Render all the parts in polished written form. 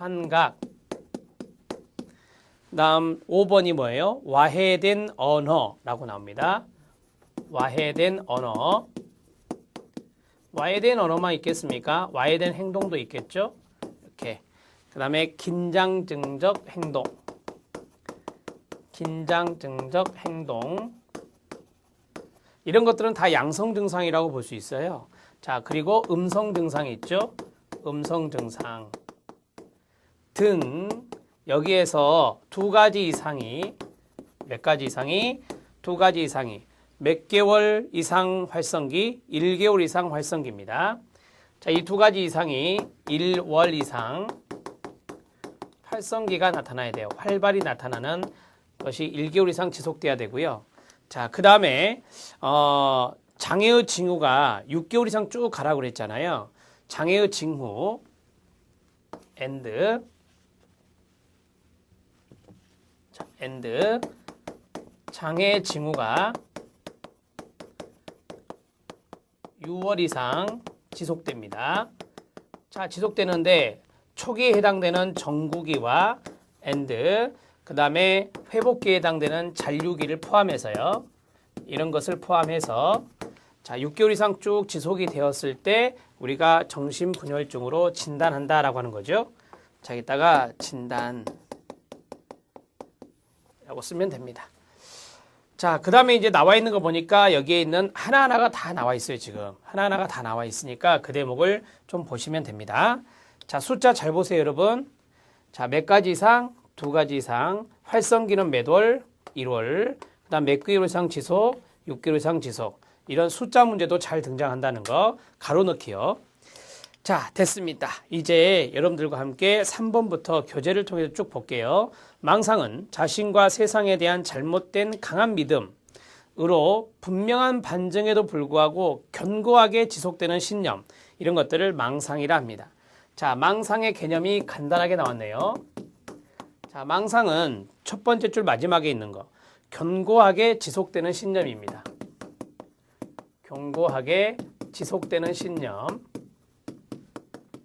환각. 다음 5번이 뭐예요? 와해된 언어라고 나옵니다. 와해된 언어. 와해된 언어만 있겠습니까? 와해된 행동도 있겠죠? 이렇게. 그 다음에 긴장증적 행동. 긴장증적 행동. 이런 것들은 다 양성 증상이라고 볼 수 있어요. 자, 그리고 음성 증상이 있죠? 음성 증상. 등, 여기에서 두 가지 이상이, 몇 가지 이상이? 두 가지 이상이. 몇 개월 이상 활성기, 1개월 이상 활성기입니다. 자, 이 두 가지 이상이 1월 이상 활성기가 나타나야 돼요. 활발히 나타나는 것이 1개월 이상 지속돼야 되고요. 자, 그 다음에 장애의 징후가 6개월 이상 쭉 가라고 그랬잖아요. 장애의 징후 and 장애의 징후가 6월 이상 지속됩니다. 자, 지속되는데 초기에 해당되는 정구기와 and 그 다음에 회복기에 해당되는 잔류기를 포함해서요. 이런 것을 포함해서 자, 6개월 이상 쭉 지속이 되었을 때 우리가 정신분열증으로 진단한다라고 하는 거죠. 자, 여기다가 진단이라고 쓰면 됩니다. 자, 그 다음에 이제 나와 있는 거 보니까 여기에 있는 하나하나가 다 나와 있어요, 지금. 하나하나가 다 나와 있으니까 그 대목을 좀 보시면 됩니다. 자, 숫자 잘 보세요, 여러분. 자, 몇 가지 이상? 두 가지 이상. 활성기는 몇 월? 1월. 그 다음 몇 개월 이상 지속? 6개월 이상 지속. 이런 숫자 문제도 잘 등장한다는 거 가로넣기요. 자, 됐습니다. 이제 여러분들과 함께 3번부터 교재를 통해서 쭉 볼게요. 망상은 자신과 세상에 대한 잘못된 강한 믿음으로 분명한 반증에도 불구하고 견고하게 지속되는 신념, 이런 것들을 망상이라 합니다. 자, 망상의 개념이 간단하게 나왔네요. 자, 망상은 첫 번째 줄 마지막에 있는 거, 견고하게 지속되는 신념입니다. 견고하게 지속되는 신념.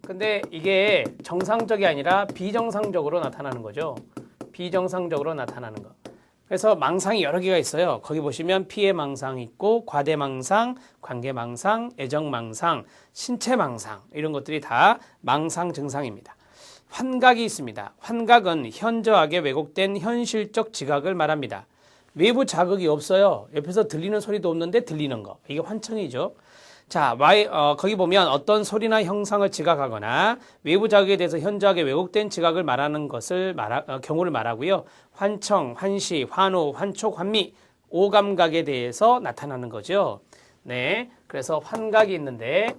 근데 이게 정상적이 아니라 비정상적으로 나타나는 거죠. 비정상적으로 나타나는 거. 그래서 망상이 여러 개가 있어요. 거기 보시면 피해망상 있고, 과대망상, 관계망상, 애정망상, 신체망상, 이런 것들이 다 망상 증상입니다. 환각이 있습니다. 환각은 현저하게 왜곡된 현실적 지각을 말합니다. 외부 자극이 없어요. 옆에서 들리는 소리도 없는데 들리는 거. 이게 환청이죠. 자, 거기 보면 어떤 소리나 형상을 지각하거나 외부 자극에 대해서 현저하게 왜곡된 지각을 말하는 경우를 말하고요. 환청, 환시, 환호, 환촉, 환미, 오감각에 대해서 나타나는 거죠. 네, 그래서 환각이 있는데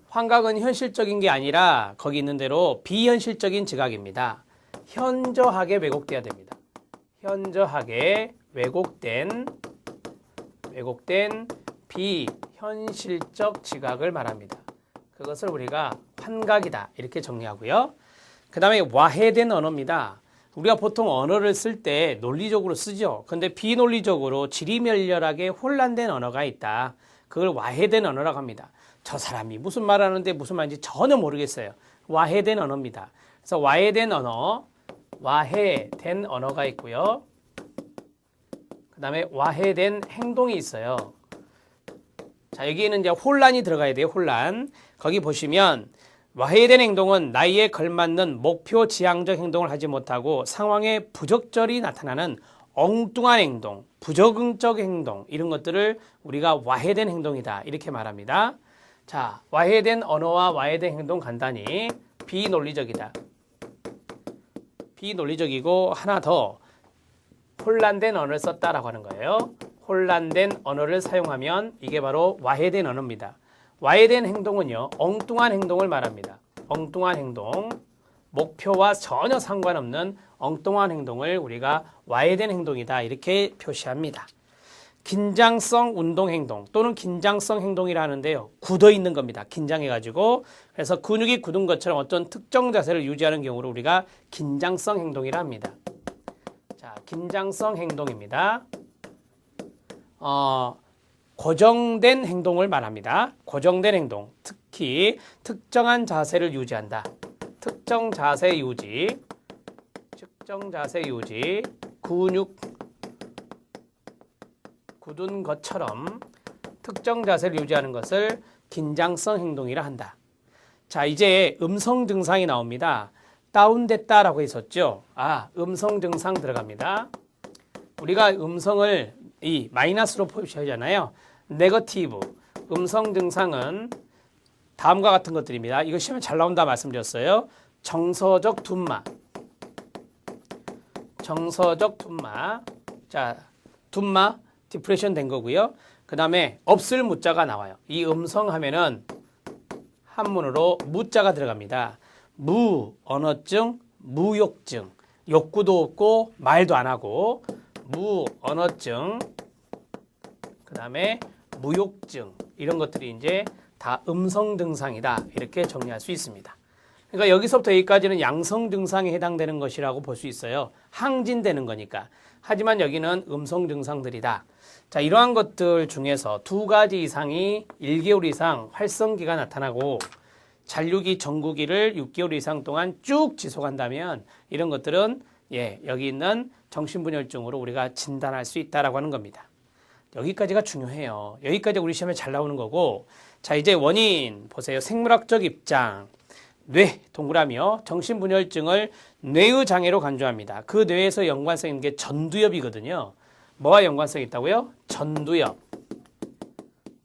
환각은 현실적인 게 아니라 거기 있는 대로 비현실적인 지각입니다. 현저하게 왜곡돼야 됩니다. 현저하게 왜곡된 비현실적 지각을 말합니다. 그것을 우리가 환각이다 이렇게 정리하고요. 그 다음에 와해된 언어입니다. 우리가 보통 언어를 쓸 때 논리적으로 쓰죠. 근데 비논리적으로 지리멸렬하게 혼란된 언어가 있다. 그걸 와해된 언어라고 합니다. 저 사람이 무슨 말하는데 무슨 말인지 전혀 모르겠어요. 와해된 언어입니다. 그래서 와해된 언어가 있고요. 그 다음에 와해된 행동이 있어요. 자, 여기에는 이제 혼란이 들어가야 돼요. 혼란. 거기 보시면 와해된 행동은 나이에 걸맞는 목표 지향적 행동을 하지 못하고 상황에 부적절히 나타나는 엉뚱한 행동, 부적응적 행동, 이런 것들을 우리가 와해된 행동이다 이렇게 말합니다. 자, 와해된 언어와 와해된 행동 간단히 비논리적이다. 비논리적이고 하나 더 혼란된 언어를 썼다라고 하는 거예요. 혼란된 언어를 사용하면 이게 바로 와해된 언어입니다. 와해된 행동은요, 엉뚱한 행동을 말합니다. 엉뚱한 행동, 목표와 전혀 상관없는 엉뚱한 행동을 우리가 와해된 행동이다 이렇게 표시합니다. 긴장성 운동행동 또는 긴장성 행동이라 하는데요. 굳어 있는 겁니다. 긴장해가지고. 그래서 근육이 굳은 것처럼 어떤 특정 자세를 유지하는 경우를 우리가 긴장성 행동이라 합니다. 자, 긴장성 행동입니다. 고정된 행동을 말합니다. 고정된 행동, 특히 특정한 자세를 유지한다. 특정 자세 유지, 근육 굳은 것처럼 특정 자세를 유지하는 것을 긴장성 행동이라 한다. 자, 이제 음성 증상이 나옵니다. 다운됐다라고 했었죠. 음성 증상 들어갑니다. 우리가 음성을 이 마이너스로 표시하잖아요. 네거티브. 음성 증상은 다음과 같은 것들입니다. 이거 시험에 잘 나온다 말씀드렸어요. 정서적 둔마. 자, 둔마, 디프레션 된 거고요. 그 다음에 없을 무자가 나와요. 이 음성 하면은 한문으로 무자가 들어갑니다. 무, 언어증, 무욕증. 욕구도 없고 말도 안 하고 무, 언어증, 그 다음에 무욕증. 이런 것들이 이제 다 음성 증상이다. 이렇게 정리할 수 있습니다. 그러니까 여기서부터 여기까지는 양성 증상에 해당되는 것이라고 볼 수 있어요. 항진되는 거니까. 하지만 여기는 음성 증상들이다. 자, 이러한 것들 중에서 2가지 이상이 1개월 이상 활성기가 나타나고 잔류기, 정구기를 6개월 이상 동안 쭉 지속한다면 이런 것들은 여기 있는 정신분열증으로 우리가 진단할 수 있다라고 하는 겁니다. 여기까지가 중요해요. 여기까지 우리 시험에 잘 나오는 거고, 자, 이제 원인 보세요. 생물학적 입장. 뇌, 동그라미요. 정신분열증을 뇌의 장애로 간주합니다. 그 뇌에서 연관성 있는 게 전두엽이거든요. 뭐와 연관성이 있다고요? 전두엽.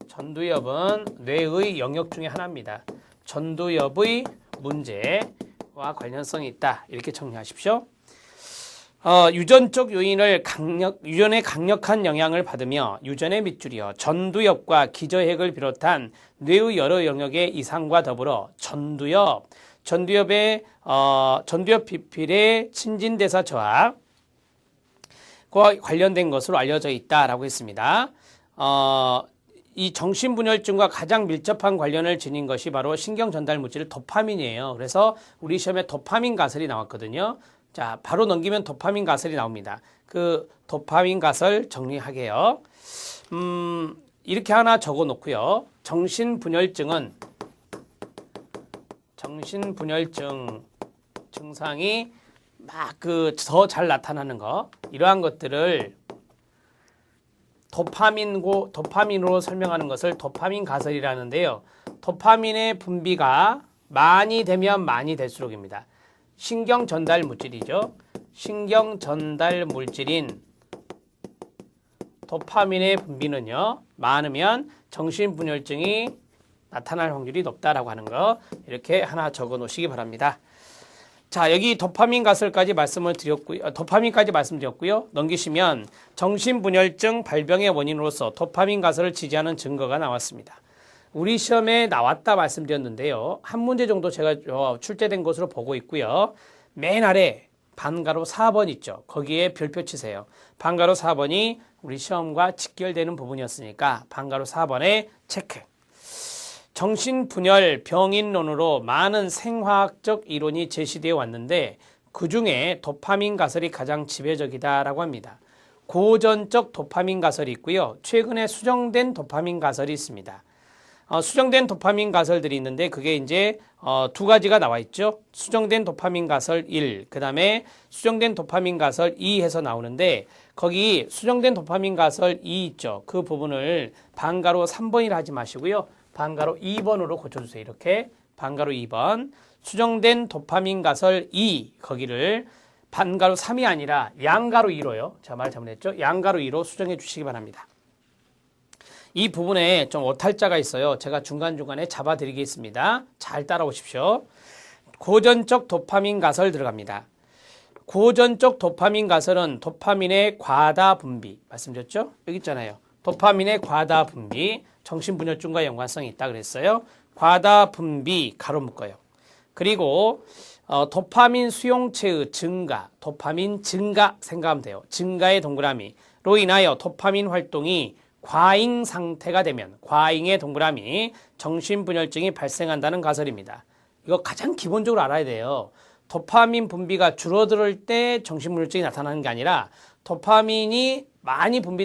전두엽은 뇌의 영역 중에 하나입니다. 전두엽의 문제와 관련성이 있다. 이렇게 정리하십시오. 유전적 요인을 유전의 강력한 영향을 받으며 유전의 밑줄이요. 전두엽과 기저핵을 비롯한 뇌의 여러 영역의 이상과 더불어 전두엽 비필의 친진대사 저하과 관련된 것으로 알려져 있다라고 했습니다. 이 정신분열증과 가장 밀접한 관련을 지닌 것이 바로 신경전달 물질 도파민이에요. 그래서 우리 시험에 도파민 가설이 나왔거든요. 자, 바로 넘기면 도파민 가설이 나옵니다. 그 도파민 가설 정리하게요. 이렇게 하나 적어 놓고요. 정신분열증 증상이 막 더 잘 나타나는 거, 이러한 것들을 도파민으로 설명하는 것을 도파민 가설이라는데요. 도파민의 분비가 많이 되면 많이 될수록입니다. 신경 전달 물질이죠. 신경 전달 물질인 도파민의 분비는요, 많으면 정신분열증이 나타날 확률이 높다라고 하는 거, 이렇게 하나 적어 놓으시기 바랍니다. 자, 여기 도파민 가설까지 도파민까지 말씀드렸고요. 넘기시면 정신분열증 발병의 원인으로서 도파민 가설을 지지하는 증거가 나왔습니다. 우리 시험에 나왔다 말씀드렸는데요. 한 문제 정도 제가 출제된 것으로 보고 있고요. 맨 아래 반가로 4번 있죠. 거기에 별표 치세요. 반가로 4번이 우리 시험과 직결되는 부분이었으니까 반가로 4번에 체크. 정신분열 병인론으로 많은 생화학적 이론이 제시되어 왔는데 그중에 도파민 가설이 가장 지배적이다라고 합니다. 고전적 도파민 가설이 있고요. 최근에 수정된 도파민 가설이 있습니다. 수정된 도파민 가설들이 있는데 그게 이제 2가지가 나와 있죠. 수정된 도파민 가설 1, 그 다음에 수정된 도파민 가설 2 해서 나오는데 거기 수정된 도파민 가설 2 있죠. 그 부분을 반가로 3번이라 하지 마시고요. 반가로 2번으로 고쳐주세요. 이렇게 반가로 2번. 수정된 도파민 가설 2, 거기를 반가로 3이 아니라 양가로 2로요. 제가 말 잘못했죠. 양가로 2로 수정해 주시기 바랍니다. 이 부분에 좀 오탈자가 있어요. 제가 중간중간에 잡아드리겠습니다. 잘 따라오십시오. 고전적 도파민 가설 들어갑니다. 고전적 도파민 가설은 도파민의 과다 분비, 말씀드렸죠? 여기 있잖아요. 도파민의 과다 분비, 정신분열증과 연관성이 있다 그랬어요. 과다 분비, 가로 묶어요. 그리고 도파민 수용체의 증가, 도파민 증가 생각하면 돼요. 증가의 동그라미로 인하여 도파민 활동이 과잉 상태가 되면, 과잉의 동그라미, 정신분열증이 발생한다는 가설입니다. 이거 가장 기본적으로 알아야 돼요. 도파민 분비가 줄어들 때 정신분열증이 나타나는 게 아니라 도파민이 많이 분비